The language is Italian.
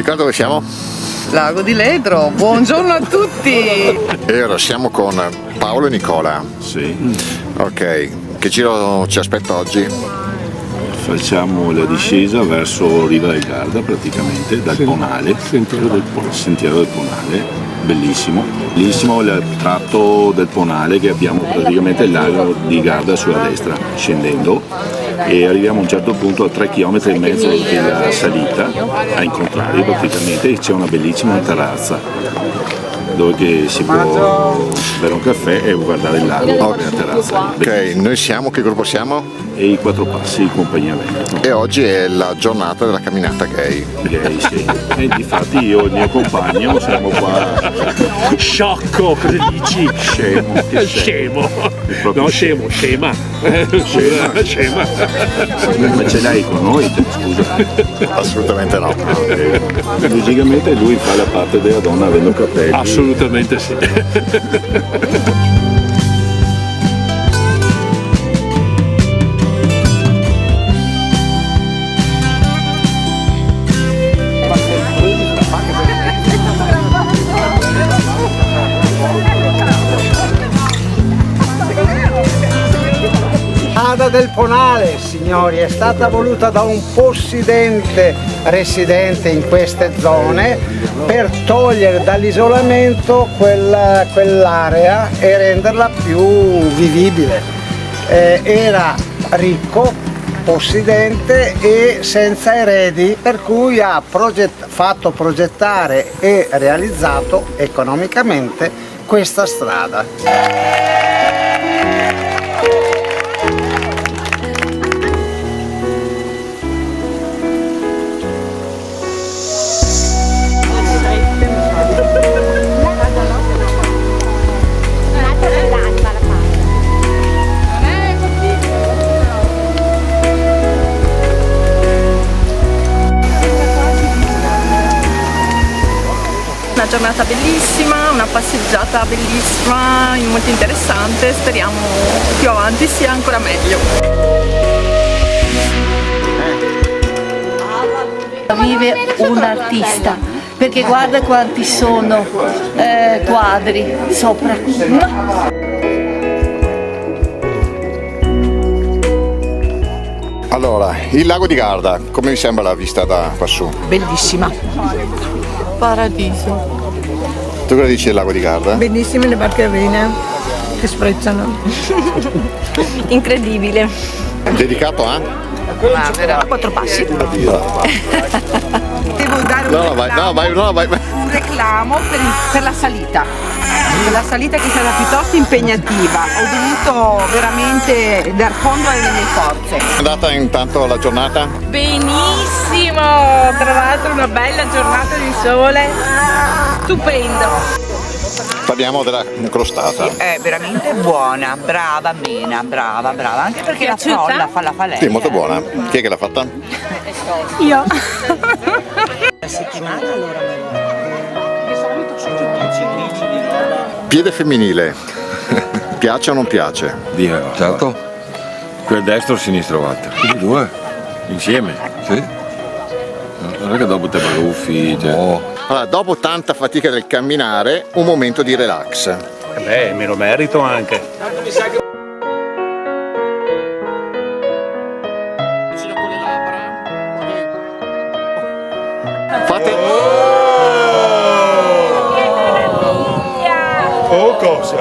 Riccardo, dove siamo? Lago di Ledro, buongiorno a tutti! E ora siamo con Paolo e Nicola. Sì. Ok, che giro ci aspetta oggi? Facciamo la discesa verso Riva del Garda praticamente, dal Ponale, Sentiero del Ponale, bellissimo. Bellissimo il tratto del Ponale che abbiamo praticamente il lago di Garda sulla destra, scendendo, e arriviamo a un certo punto a 3,5 km della salita, a incontrare praticamente, c'è una bellissima terrazza dove si può bere un caffè e guardare il lago nella terrazza. Ok, noi siamo, che gruppo siamo? E i Quattro Passi, compagnia Veneto. E oggi è la giornata della camminata gay. Gay, sì. E difatti io e il mio compagno siamo qua. Sciocco, cosa dici? Scemo. Che Scemo. proprio No, scemo, scema. Scema. Ma ce l'hai con noi, scusa. Assolutamente no. Logicamente lui fa la parte della donna avendo capelli. Assolutamente sì. Strada del Ponale, signori, è stata voluta da un possidente residente in queste zone per togliere dall'isolamento quell'area e renderla più vivibile. Era ricco, possidente e senza eredi, per cui ha fatto progettare e realizzato economicamente questa strada. Una giornata bellissima, una passeggiata bellissima, molto interessante, speriamo più avanti sia ancora meglio. Vive un artista, perché guarda quanti sono quadri sopra. Allora, il lago di Garda, come vi sembra la vista da quassù? Bellissima. Paradiso. Tu cosa dici del lago di Garda? Bellissime le barcherine che sprezzano. Incredibile. Dedicato a? A Quattro Passi. Devo dare un reclamo per la salita. La salita che è stata piuttosto impegnativa, ho dovuto veramente dar fondo alle mie forze. È andata intanto la giornata? Benissimo, tra l'altro una bella giornata di sole, stupendo. Parliamo della crostata. È veramente buona, brava Mena, brava, anche perché la frolla fa la falena. Sì, molto buona. Chi è che l'ha fatta? Io. La settimana allora Piede femminile. Piace o non piace? Certo. Qui a destra o a sinistra vatte? Tutti e due. Insieme? Sì. Non è che dopo te baluffi, cioè. No. Allora, dopo tanta fatica nel camminare, un momento di relax. Beh, me lo merito anche. Fate... Oh, cosa?